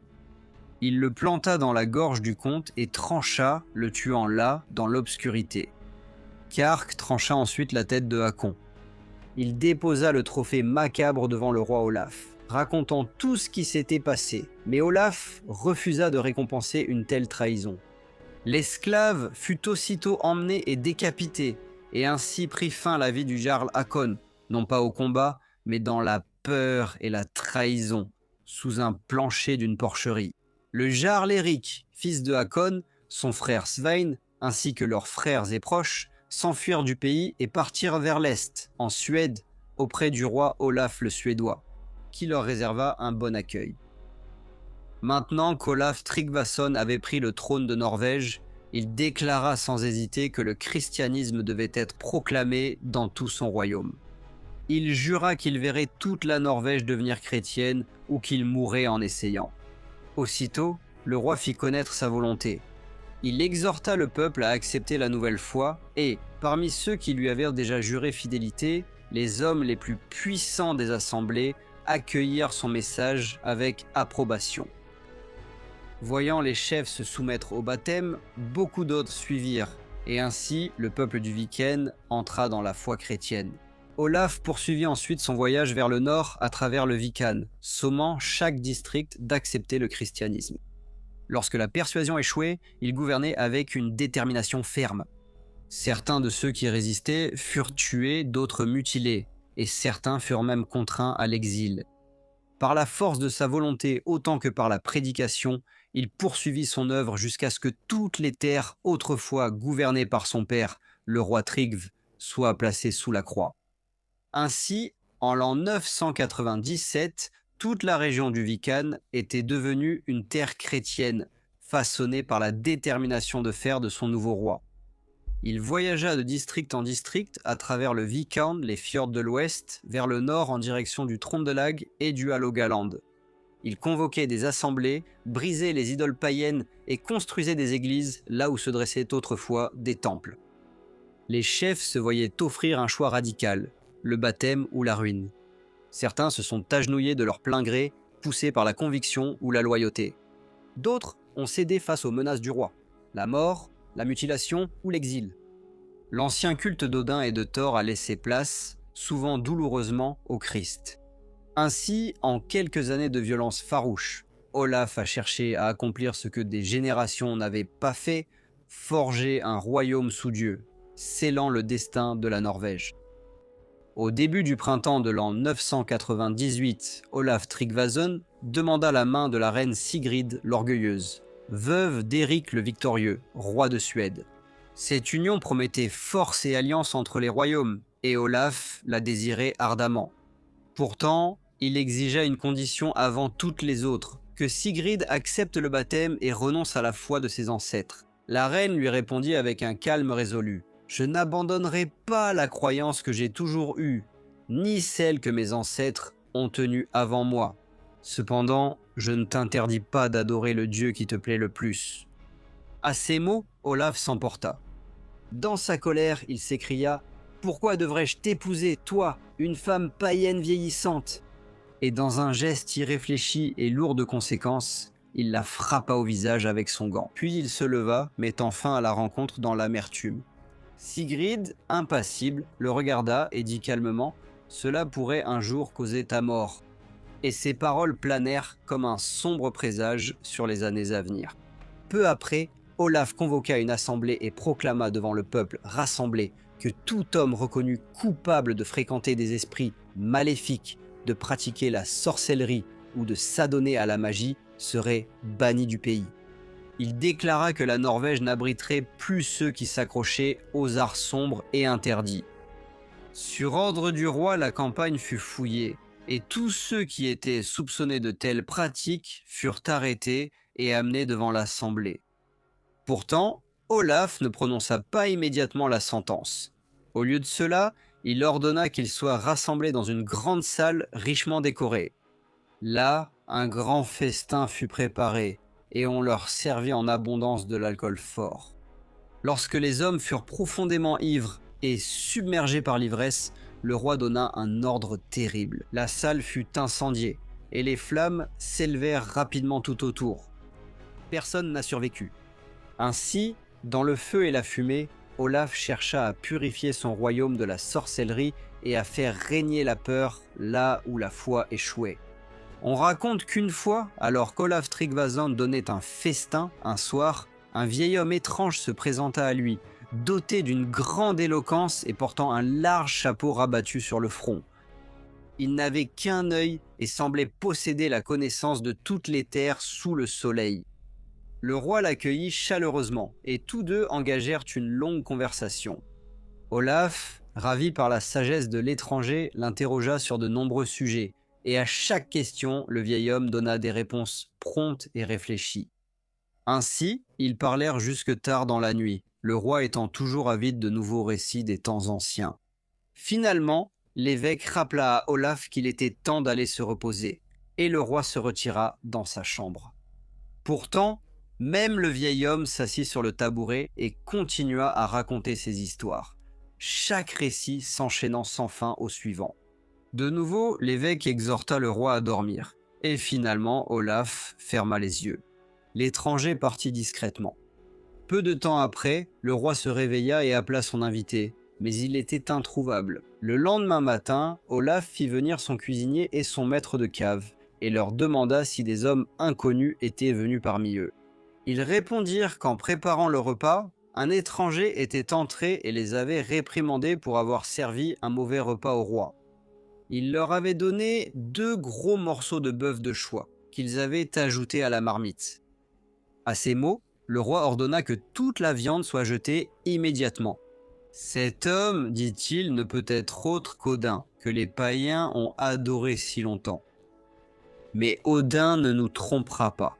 Il le planta dans la gorge du comte et trancha, le tuant là, dans l'obscurité. Kark trancha ensuite la tête de Hakon. Il déposa le trophée macabre devant le roi Olaf, racontant tout ce qui s'était passé, mais Olaf refusa de récompenser une telle trahison. L'esclave fut aussitôt emmené et décapité, et ainsi prit fin la vie du Jarl Hakon, non pas au combat, mais dans la peur et la trahison, sous un plancher d'une porcherie. Le Jarl Eric, fils de Hakon, son frère Svein, ainsi que leurs frères et proches, s'enfuirent du pays et partirent vers l'est, en Suède, auprès du roi Olaf le Suédois, qui leur réserva un bon accueil. Maintenant qu'Olaf Tryggvason avait pris le trône de Norvège, il déclara sans hésiter que le christianisme devait être proclamé dans tout son royaume. Il jura qu'il verrait toute la Norvège devenir chrétienne ou qu'il mourrait en essayant. Aussitôt, le roi fit connaître sa volonté. Il exhorta le peuple à accepter la nouvelle foi et, parmi ceux qui lui avaient déjà juré fidélité, les hommes les plus puissants des assemblées accueillirent son message avec approbation. Voyant les chefs se soumettre au baptême, beaucoup d'autres suivirent, et ainsi le peuple du Viken entra dans la foi chrétienne. Olaf poursuivit ensuite son voyage vers le nord à travers le Vikan, sommant chaque district d'accepter le christianisme. Lorsque la persuasion échouait, il gouvernait avec une détermination ferme. Certains de ceux qui résistaient furent tués, d'autres mutilés, et certains furent même contraints à l'exil. Par la force de sa volonté autant que par la prédication, il poursuivit son œuvre jusqu'à ce que toutes les terres autrefois gouvernées par son père, le roi Tryggv, soient placées sous la croix. Ainsi, en l'an 997, toute la région du Vikan était devenue une terre chrétienne, façonnée par la détermination de fer de son nouveau roi. Il voyagea de district en district à travers le Vikand, les fjords de l'ouest, vers le nord en direction du Trondelag et du Halogaland. Il convoquait des assemblées, brisait les idoles païennes et construisait des églises là où se dressaient autrefois des temples. Les chefs se voyaient offrir un choix radical, le baptême ou la ruine. Certains se sont agenouillés de leur plein gré, poussés par la conviction ou la loyauté. D'autres ont cédé face aux menaces du roi, la mort, la mutilation ou l'exil. L'ancien culte d'Odin et de Thor a laissé place, souvent douloureusement, au Christ. Ainsi, en quelques années de violence farouche, Olaf a cherché à accomplir ce que des générations n'avaient pas fait, forger un royaume sous Dieu, scellant le destin de la Norvège. Au début du printemps de l'an 998, Olaf Tryggvason demanda la main de la reine Sigrid l'Orgueilleuse, veuve d'Éric le Victorieux, roi de Suède. Cette union promettait force et alliance entre les royaumes, et Olaf la désirait ardemment. Pourtant, il exigea une condition avant toutes les autres, que Sigrid accepte le baptême et renonce à la foi de ses ancêtres. La reine lui répondit avec un calme résolu. « Je n'abandonnerai pas la croyance que j'ai toujours eue, ni celle que mes ancêtres ont tenue avant moi. Cependant, je ne t'interdis pas d'adorer le Dieu qui te plaît le plus. » À ces mots, Olaf s'emporta. Dans sa colère, il s'écria « Pourquoi devrais-je t'épouser, toi, une femme païenne vieillissante ?» Et dans un geste irréfléchi et lourd de conséquences, il la frappa au visage avec son gant. Puis il se leva, mettant fin à la rencontre dans l'amertume. Sigrid, impassible, le regarda et dit calmement « Cela pourrait un jour causer ta mort. » Et ses paroles planèrent comme un sombre présage sur les années à venir. Peu après, Olaf convoqua une assemblée et proclama devant le peuple rassemblé que tout homme reconnu coupable de fréquenter des esprits maléfiques, de pratiquer la sorcellerie ou de s'adonner à la magie serait banni du pays. Il déclara que la Norvège n'abriterait plus ceux qui s'accrochaient aux arts sombres et interdits. Sur ordre du roi, la campagne fut fouillée, et tous ceux qui étaient soupçonnés de telles pratiques furent arrêtés et amenés devant l'assemblée. Pourtant, Olaf ne prononça pas immédiatement la sentence. Au lieu de cela, Il ordonna qu'ils soient rassemblés dans une grande salle richement décorée. Là, un grand festin fut préparé, et on leur servit en abondance de l'alcool fort. Lorsque les hommes furent profondément ivres et submergés par l'ivresse, le roi donna un ordre terrible. La salle fut incendiée, et les flammes s'élevèrent rapidement tout autour. Personne n'a survécu. Ainsi, dans le feu et la fumée, Olaf chercha à purifier son royaume de la sorcellerie et à faire régner la peur là où la foi échouait. On raconte qu'une fois, alors qu'Olaf Tryggvason donnait un festin un soir, un vieil homme étrange se présenta à lui, doté d'une grande éloquence et portant un large chapeau rabattu sur le front. Il n'avait qu'un œil et semblait posséder la connaissance de toutes les terres sous le soleil. Le roi l'accueillit chaleureusement et tous deux engagèrent une longue conversation. Olaf, ravi par la sagesse de l'étranger, l'interrogea sur de nombreux sujets, et à chaque question, le vieil homme donna des réponses promptes et réfléchies. Ainsi, ils parlèrent jusque tard dans la nuit, le roi étant toujours avide de nouveaux récits des temps anciens. Finalement, l'évêque rappela à Olaf qu'il était temps d'aller se reposer, et le roi se retira dans sa chambre. Pourtant, même le vieil homme s'assit sur le tabouret et continua à raconter ses histoires, chaque récit s'enchaînant sans fin au suivant. De nouveau, l'évêque exhorta le roi à dormir, et finalement Olaf ferma les yeux. L'étranger partit discrètement. Peu de temps après, le roi se réveilla et appela son invité, mais il était introuvable. Le lendemain matin, Olaf fit venir son cuisinier et son maître de cave, et leur demanda si des hommes inconnus étaient venus parmi eux. Ils répondirent qu'en préparant le repas, un étranger était entré et les avait réprimandés pour avoir servi un mauvais repas au roi. Il leur avait donné 2 gros morceaux de bœuf de choix, qu'ils avaient ajoutés à la marmite. À ces mots, le roi ordonna que toute la viande soit jetée immédiatement. « Cet homme, dit-il, ne peut être autre qu'Odin, que les païens ont adoré si longtemps. Mais Odin ne nous trompera pas. »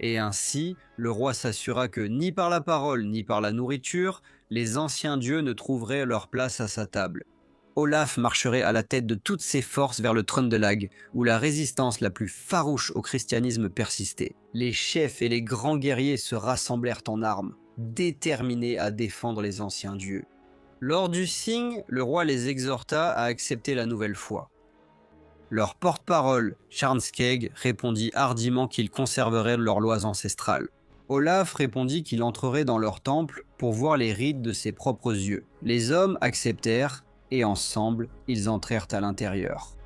Et ainsi, le roi s'assura que ni par la parole ni par la nourriture, les anciens dieux ne trouveraient leur place à sa table. Olaf marcherait à la tête de toutes ses forces vers le Trøndelag, où la résistance la plus farouche au christianisme persistait. Les chefs et les grands guerriers se rassemblèrent en armes, déterminés à défendre les anciens dieux. Lors du signe, le roi les exhorta à accepter la nouvelle foi. Leur porte-parole, Charnskeg, répondit hardiment qu'ils conserveraient leurs lois ancestrales. Olaf répondit qu'il entrerait dans leur temple pour voir les rites de ses propres yeux. Les hommes acceptèrent, et ensemble, ils entrèrent à l'intérieur.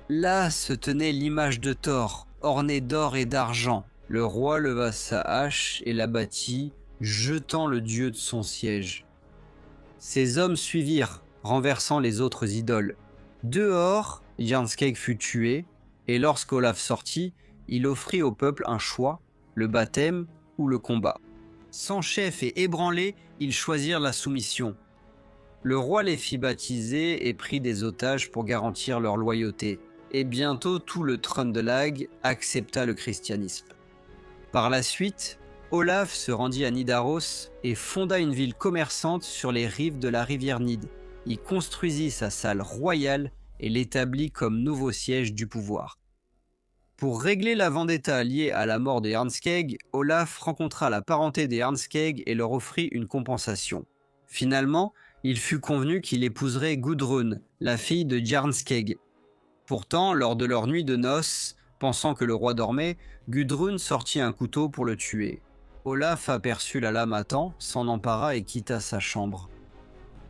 Là se tenait l'image de Thor, ornée d'or et d'argent. Le roi leva sa hache et la battit, jetant le dieu de son siège. Ces hommes suivirent, renversant les autres idoles. Dehors, Jarnskeg fut tué, et lorsqu'Olaf sortit, il offrit au peuple un choix, le baptême ou le combat. Sans chef et ébranlés, ils choisirent la soumission. Le roi les fit baptiser et prit des otages pour garantir leur loyauté, et bientôt tout le Trøndelag accepta le christianisme. Par la suite, Olaf se rendit à Nidaros et fonda une ville commerçante sur les rives de la rivière Nid. Il construisit sa salle royale et l'établit comme nouveau siège du pouvoir. Pour régler la vendetta liée à la mort des Jarnskeg, Olaf rencontra la parenté des Jarnskeg et leur offrit une compensation. Finalement, il fut convenu qu'il épouserait Gudrun, la fille de Jarnskeg. Pourtant, lors de leur nuit de noces, pensant que le roi dormait, Gudrun sortit un couteau pour le tuer. Olaf aperçut la lame à temps, s'en empara et quitta sa chambre.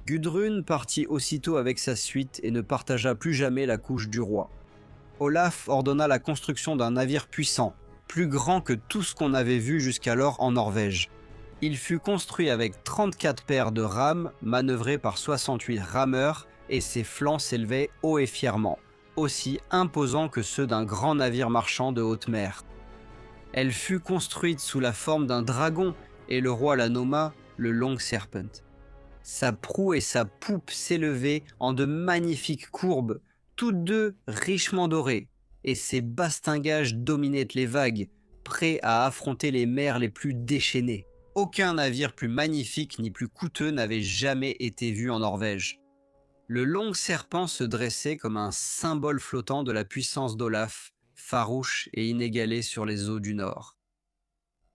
Gudrun partit aussitôt avec sa suite et ne partagea plus jamais la couche du roi. Olaf ordonna la construction d'un navire puissant, plus grand que tout ce qu'on avait vu jusqu'alors en Norvège. Il fut construit avec 34 paires de rames manœuvrées par 68 rameurs et ses flancs s'élevaient haut et fièrement, aussi imposants que ceux d'un grand navire marchand de haute mer. Elle fut construite sous la forme d'un dragon et le roi la nomma le Long Serpent. Sa proue et sa poupe s'élevaient en de magnifiques courbes, toutes deux richement dorées, et ses bastingages dominaient les vagues, prêts à affronter les mers les plus déchaînées. Aucun navire plus magnifique ni plus coûteux n'avait jamais été vu en Norvège. Le long serpent se dressait comme un symbole flottant de la puissance d'Olaf, farouche et inégalée sur les eaux du Nord.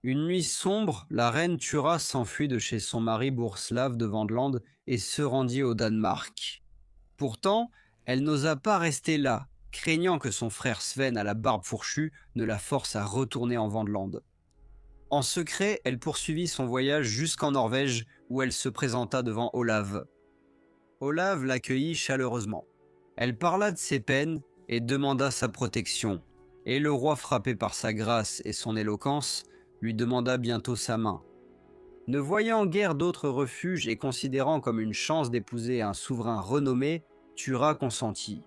Une nuit sombre, la reine Thura s'enfuit de chez son mari Bourslav de Vendland et se rendit au Danemark. Pourtant, elle n'osa pas rester là, craignant que son frère Sven à la barbe fourchue ne la force à retourner en Vendland. En secret, elle poursuivit son voyage jusqu'en Norvège où elle se présenta devant Olav. Olav l'accueillit chaleureusement. Elle parla de ses peines et demanda sa protection, et le roi, frappé par sa grâce et son éloquence, lui demanda bientôt sa main. Ne voyant guère d'autre refuge et considérant comme une chance d'épouser un souverain renommé, Thura consentit.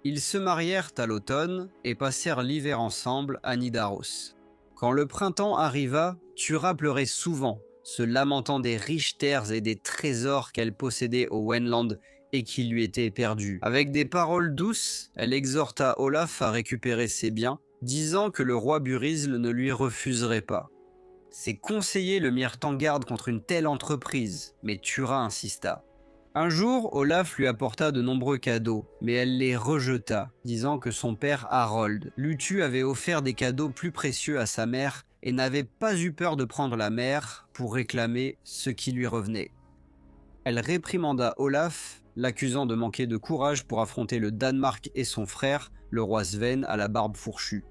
Ils se marièrent à l'automne et passèrent l'hiver ensemble à Nidaros. Quand le printemps arriva, Thura pleurait souvent, se lamentant des riches terres et des trésors qu'elle possédait au Wenland et qui lui étaient perdus. Avec des paroles douces, elle exhorta Olaf à récupérer ses biens, disant que le roi Burisl ne lui refuserait pas. Ses conseillers le mirent en garde contre une telle entreprise, mais Thura insista. Un jour, Olaf lui apporta de nombreux cadeaux, mais elle les rejeta, disant que son père Harold, Lutu, avait offert des cadeaux plus précieux à sa mère et n'avait pas eu peur de prendre la mer pour réclamer ce qui lui revenait. Elle réprimanda Olaf, l'accusant de manquer de courage pour affronter le Danemark et son frère, le roi Sven à la barbe fourchue.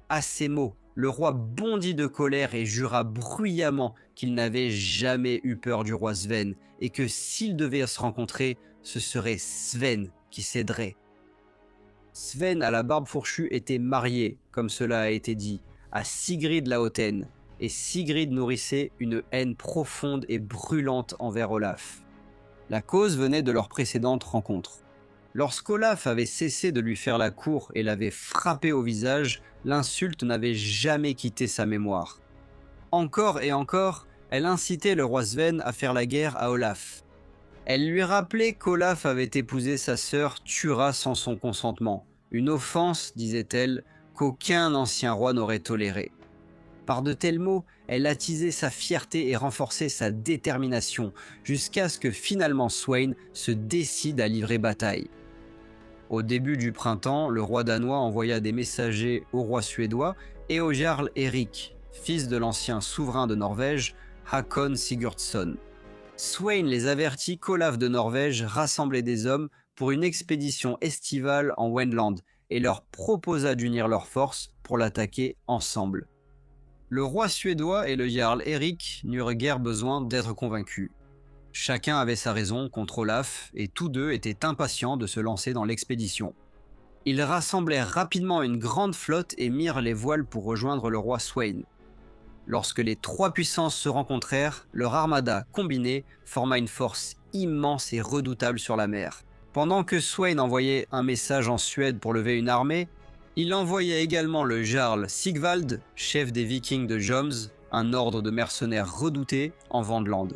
À ces mots, le roi bondit de colère et jura bruyamment qu'il n'avait jamais eu peur du roi Sven et que s'ils devaient se rencontrer, ce serait Sven qui céderait. Sven à la barbe fourchue était marié, comme cela a été dit, à Sigrid la Hautaine, et Sigrid nourrissait une haine profonde et brûlante envers Olaf. La cause venait de leur précédente rencontre. Lorsqu'Olaf avait cessé de lui faire la cour et l'avait frappé au visage, l'insulte n'avait jamais quitté sa mémoire. Encore et encore, elle incitait le roi Sven à faire la guerre à Olaf. Elle lui rappelait qu'Olaf avait épousé sa sœur Thura sans son consentement, une offense, disait-elle, qu'aucun ancien roi n'aurait tolérée. Par de tels mots, elle attisait sa fierté et renforçait sa détermination, jusqu'à ce que finalement Sweyn se décide à livrer bataille. Au début du printemps, le roi danois envoya des messagers au roi suédois et au jarl Erik, fils de l'ancien souverain de Norvège, Hakon Sigurdsson. Sweyn les avertit qu'Olaf de Norvège rassemblait des hommes pour une expédition estivale en Wendland et leur proposa d'unir leurs forces pour l'attaquer ensemble. Le roi suédois et le jarl Erik n'eurent guère besoin d'être convaincus. Chacun avait sa raison contre Olaf et tous deux étaient impatients de se lancer dans l'expédition. Ils rassemblèrent rapidement une grande flotte et mirent les voiles pour rejoindre le roi Sweyn. Lorsque les trois puissances se rencontrèrent, leur armada combinée forma une force immense et redoutable sur la mer. Pendant que Sweyn envoyait un message en Suède pour lever une armée, il envoyait également le jarl Sigvald, chef des Vikings de Joms, un ordre de mercenaires redoutés en Vendland,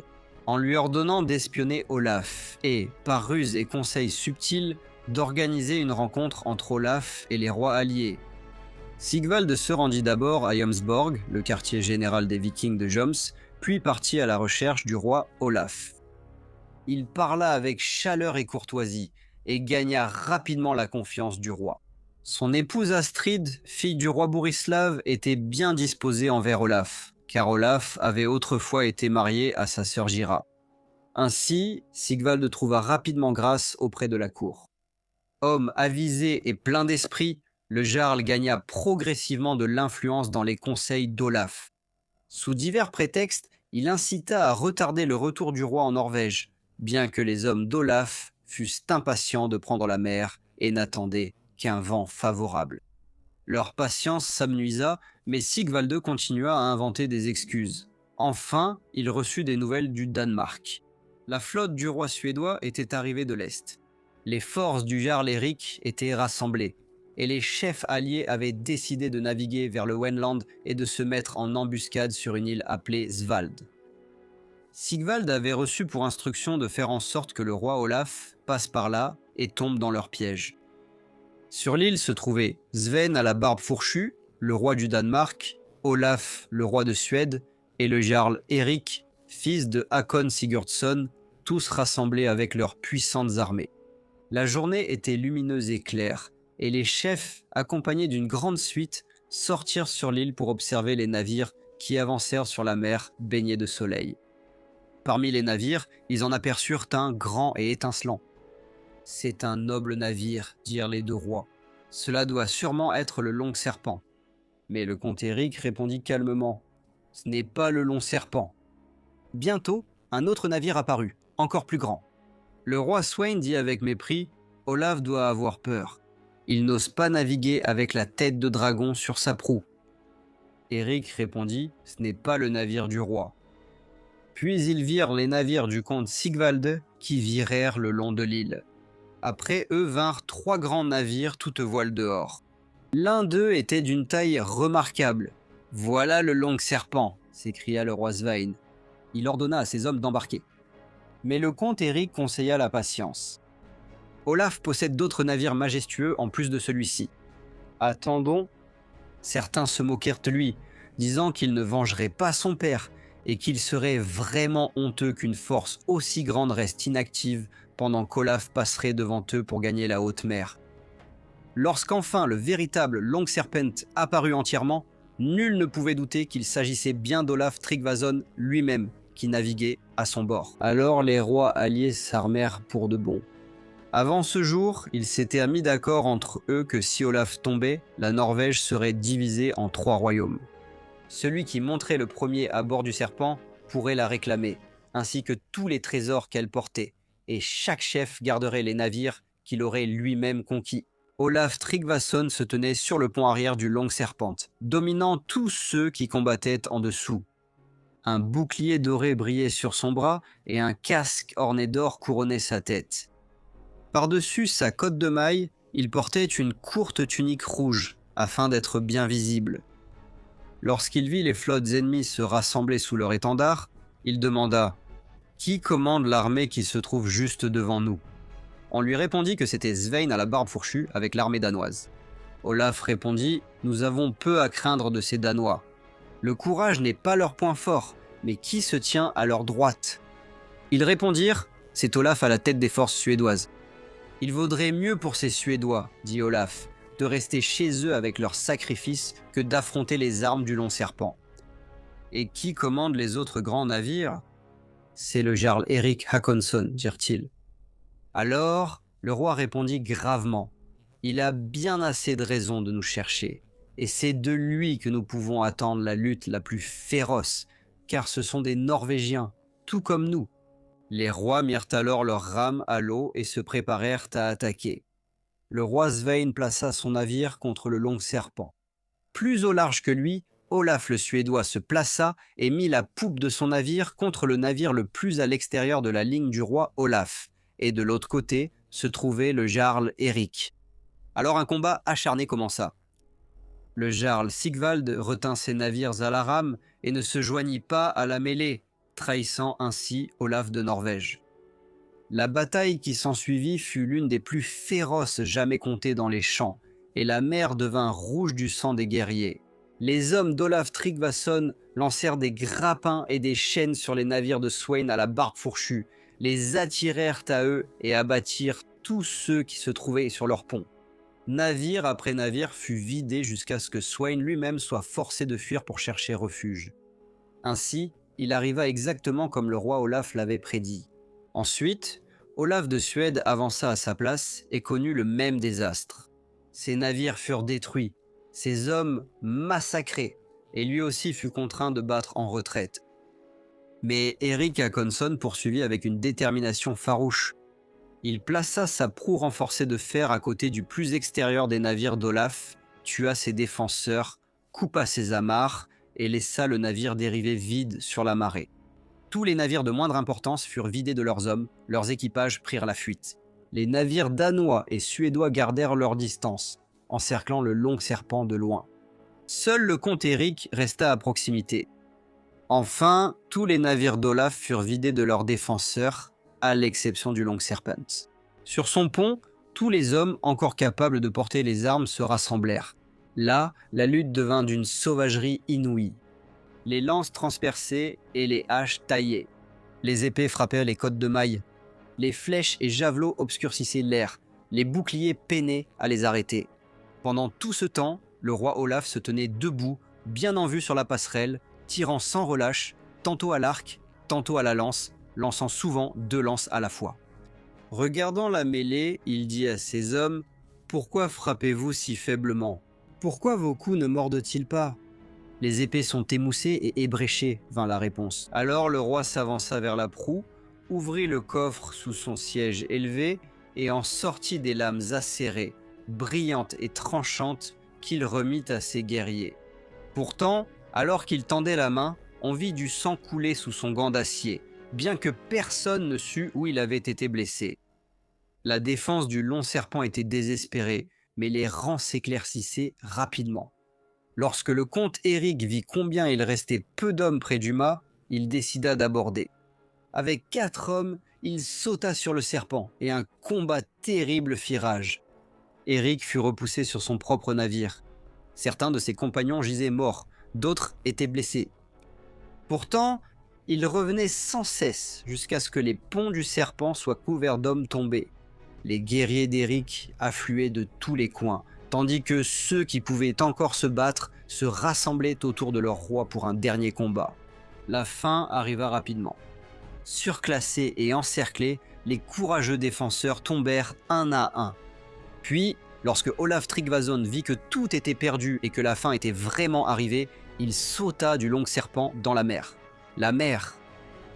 en lui ordonnant d'espionner Olaf et, par ruse et conseils subtils, d'organiser une rencontre entre Olaf et les rois alliés. Sigvald se rendit d'abord à Jomsborg, le quartier général des Vikings de Joms, puis partit à la recherche du roi Olaf. Il parla avec chaleur et courtoisie et gagna rapidement la confiance du roi. Son épouse Astrid, fille du roi Borislav, était bien disposée envers Olaf, car Olaf avait autrefois été marié à sa sœur Gira. Ainsi, Sigvald trouva rapidement grâce auprès de la cour. Homme avisé et plein d'esprit, le jarl gagna progressivement de l'influence dans les conseils d'Olaf. Sous divers prétextes, il incita à retarder le retour du roi en Norvège, bien que les hommes d'Olaf fussent impatients de prendre la mer et n'attendaient qu'un vent favorable. Leur patience s'amenuisa, mais Sigvald continua à inventer des excuses. Enfin, il reçut des nouvelles du Danemark. La flotte du roi suédois était arrivée de l'Est. Les forces du jarl Erik étaient rassemblées, et les chefs alliés avaient décidé de naviguer vers le Wendland et de se mettre en embuscade sur une île appelée Svald. Sigvald avait reçu pour instruction de faire en sorte que le roi Olaf passe par là et tombe dans leur piège. Sur l'île se trouvaient Sven à la barbe fourchue, le roi du Danemark, Olaf, le roi de Suède, et le jarl Erik, fils de Hakon Sigurdsson, tous rassemblés avec leurs puissantes armées. La journée était lumineuse et claire, et les chefs, accompagnés d'une grande suite, sortirent sur l'île pour observer les navires qui avancèrent sur la mer baignée de soleil. Parmi les navires, ils en aperçurent un grand et étincelant. « C'est un noble navire, dirent les deux rois. Cela doit sûrement être le Long Serpent. » Mais le comte Éric répondit calmement. « Ce n'est pas le Long Serpent. » Bientôt, un autre navire apparut, encore plus grand. Le roi Sweyn dit avec mépris, « Olaf doit avoir peur. Il n'ose pas naviguer avec la tête de dragon sur sa proue. » Éric répondit, « Ce n'est pas le navire du roi. » Puis ils virent les navires du comte Sigvald qui virèrent le long de l'île. Après eux vinrent 3 grands navires toutes voiles dehors. L'un d'eux était d'une taille remarquable. « Voilà le Long Serpent !» s'écria le roi Sweyn. Il ordonna à ses hommes d'embarquer. Mais le comte Éric conseilla la patience. Olaf possède d'autres navires majestueux en plus de celui-ci. Attendons. Certains se moquèrent de lui, disant qu'il ne vengerait pas son père et qu'il serait vraiment honteux qu'une force aussi grande reste inactive pendant qu'Olaf passerait devant eux pour gagner la haute mer. Lorsqu'enfin le véritable Long Serpent apparut entièrement, nul ne pouvait douter qu'il s'agissait bien d'Olaf Tryggvason lui-même qui naviguait à son bord. Alors les rois alliés s'armèrent pour de bon. Avant ce jour, ils s'étaient mis d'accord entre eux que si Olaf tombait, la Norvège serait divisée en 3 royaumes. Celui qui monterait le premier à bord du serpent pourrait la réclamer, ainsi que tous les trésors qu'elle portait, et chaque chef garderait les navires qu'il aurait lui-même conquis. Olaf Tryggvason se tenait sur le pont arrière du Long Serpent, dominant tous ceux qui combattaient en dessous. Un bouclier doré brillait sur son bras et un casque orné d'or couronnait sa tête. Par-dessus sa cotte de maille, il portait une courte tunique rouge, afin d'être bien visible. Lorsqu'il vit les flottes ennemies se rassembler sous leur étendard, il demanda « Qui commande l'armée qui se trouve juste devant nous ?» On lui répondit que c'était Sweyn à la barbe fourchue avec l'armée danoise. Olaf répondit « Nous avons peu à craindre de ces Danois. Le courage n'est pas leur point fort, mais qui se tient à leur droite ?» Ils répondirent « C'est Olaf à la tête des forces suédoises. » « Il vaudrait mieux pour ces Suédois, dit Olaf, de rester chez eux avec leurs sacrifices que d'affronter les armes du Long Serpent. » Et qui commande les autres grands navires ? C'est le jarl Eric Hakonsson, dirent-ils. Alors, le roi répondit gravement, « Il a bien assez de raisons de nous chercher, et c'est de lui que nous pouvons attendre la lutte la plus féroce, car ce sont des Norvégiens, tout comme nous. » Les rois mirent alors leurs rames à l'eau et se préparèrent à attaquer. Le roi Sweyn plaça son navire contre le Long Serpent. Plus au large que lui, Olaf le Suédois se plaça et mit la poupe de son navire contre le navire le plus à l'extérieur de la ligne du roi Olaf, et de l'autre côté se trouvait le jarl Eric. Alors un combat acharné commença. Le jarl Sigvald retint ses navires à la rame et ne se joignit pas à la mêlée, trahissant ainsi Olaf de Norvège. La bataille qui s'ensuivit fut l'une des plus féroces jamais comptées dans les champs, et la mer devint rouge du sang des guerriers. Les hommes d'Olaf Tryggvason lancèrent des grappins et des chaînes sur les navires de Sweyn à la barbe fourchue, les attirèrent à eux et abattirent tous ceux qui se trouvaient sur leur pont. Navire après navire fut vidé jusqu'à ce que Sweyn lui-même soit forcé de fuir pour chercher refuge. Ainsi, il arriva exactement comme le roi Olaf l'avait prédit. Ensuite, Olaf de Suède avança à sa place et connut le même désastre. Ses navires furent détruits, ses hommes massacrés, et lui aussi fut contraint de battre en retraite. Mais Eric Hakonsson poursuivit avec une détermination farouche. Il plaça sa proue renforcée de fer à côté du plus extérieur des navires d'Olaf, tua ses défenseurs, coupa ses amarres et laissa le navire dériver vide sur la marée. Tous les navires de moindre importance furent vidés de leurs hommes, leurs équipages prirent la fuite. Les navires danois et suédois gardèrent leur distance, encerclant le Long Serpent de loin. Seul le comte Éric resta à proximité. Enfin, tous les navires d'Olaf furent vidés de leurs défenseurs, à l'exception du Long Serpent. Sur son pont, tous les hommes encore capables de porter les armes se rassemblèrent. Là, la lutte devint d'une sauvagerie inouïe. Les lances transpercées et les haches taillées. Les épées frappaient les côtes de mailles. Les flèches et javelots obscurcissaient l'air, les boucliers peinaient à les arrêter. Pendant tout ce temps, le roi Olaf se tenait debout, bien en vue sur la passerelle, tirant sans relâche, tantôt à l'arc, tantôt à la lance, lançant souvent 2 lances à la fois. Regardant la mêlée, il dit à ses hommes « Pourquoi frappez-vous si faiblement? Pourquoi vos coups ne mordent-ils pas ?» « Les épées sont émoussées et ébréchées, vint la réponse. Alors le roi s'avança vers la proue, ouvrit le coffre sous son siège élevé et en sortit des lames acérées, brillantes et tranchantes qu'il remit à ses guerriers. Pourtant, alors qu'il tendait la main, on vit du sang couler sous son gant d'acier, bien que personne ne sût où il avait été blessé. La défense du long serpent était désespérée, mais les rangs s'éclaircissaient rapidement. Lorsque le comte Éric vit combien il restait peu d'hommes près du mât, il décida d'aborder. Avec 4 hommes, il sauta sur le serpent et un combat terrible fit rage. Éric fut repoussé sur son propre navire. Certains de ses compagnons gisaient morts, d'autres étaient blessés. Pourtant, il revenait sans cesse jusqu'à ce que les ponts du serpent soient couverts d'hommes tombés. Les guerriers d'Éric affluaient de tous les coins, tandis que ceux qui pouvaient encore se battre se rassemblaient autour de leur roi pour un dernier combat. La fin arriva rapidement. Surclassés et encerclés, les courageux défenseurs tombèrent un à un. Puis, lorsque Olaf Tryggvason vit que tout était perdu et que la fin était vraiment arrivée, il sauta du long serpent dans la mer. La mer.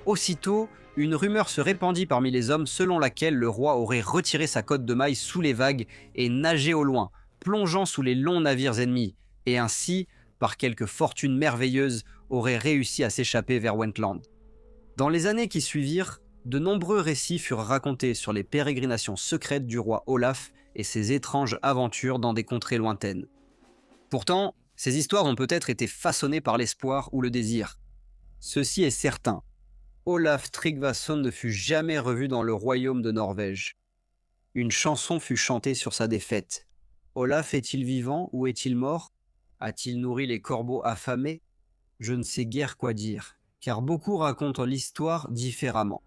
Aussitôt, une rumeur se répandit parmi les hommes selon laquelle le roi aurait retiré sa cotte de mailles sous les vagues et nagé au loin, plongeant sous les longs navires ennemis, et ainsi, par quelque fortune merveilleuse, aurait réussi à s'échapper vers Wendland. Dans les années qui suivirent, de nombreux récits furent racontés sur les pérégrinations secrètes du roi Olaf et ses étranges aventures dans des contrées lointaines. Pourtant, ces histoires ont peut-être été façonnées par l'espoir ou le désir. Ceci est certain, Olaf Tryggvason ne fut jamais revu dans le royaume de Norvège. Une chanson fut chantée sur sa défaite. Olaf est-il vivant ou est-il mort? A-t-il nourri les corbeaux affamés? Je ne sais guère quoi dire, car beaucoup racontent l'histoire différemment.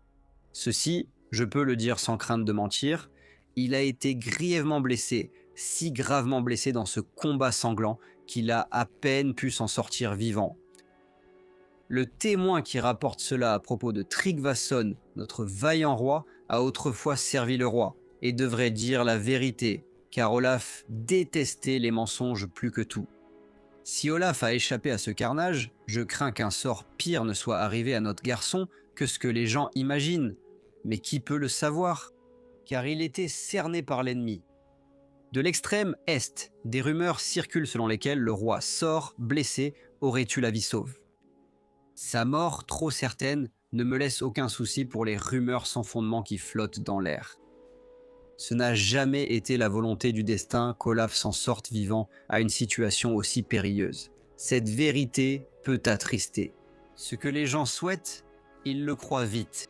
Ceci, je peux le dire sans crainte de mentir, il a été grièvement blessé, si gravement blessé dans ce combat sanglant qu'il a à peine pu s'en sortir vivant. Le témoin qui rapporte cela à propos de Tryggvason, notre vaillant roi, a autrefois servi le roi et devrait dire la vérité, car Olaf détestait les mensonges plus que tout. Si Olaf a échappé à ce carnage, je crains qu'un sort pire ne soit arrivé à notre garçon que ce que les gens imaginent. Mais qui peut le savoir? Car il était cerné par l'ennemi. De l'extrême est, des rumeurs circulent selon lesquelles le roi sort, blessé, aurait eu la vie sauve. Sa mort, trop certaine, ne me laisse aucun souci pour les rumeurs sans fondement qui flottent dans l'air. Ce n'a jamais été la volonté du destin qu'Olaf s'en sorte vivant à une situation aussi périlleuse. Cette vérité peut attrister. Ce que les gens souhaitent, ils le croient vite.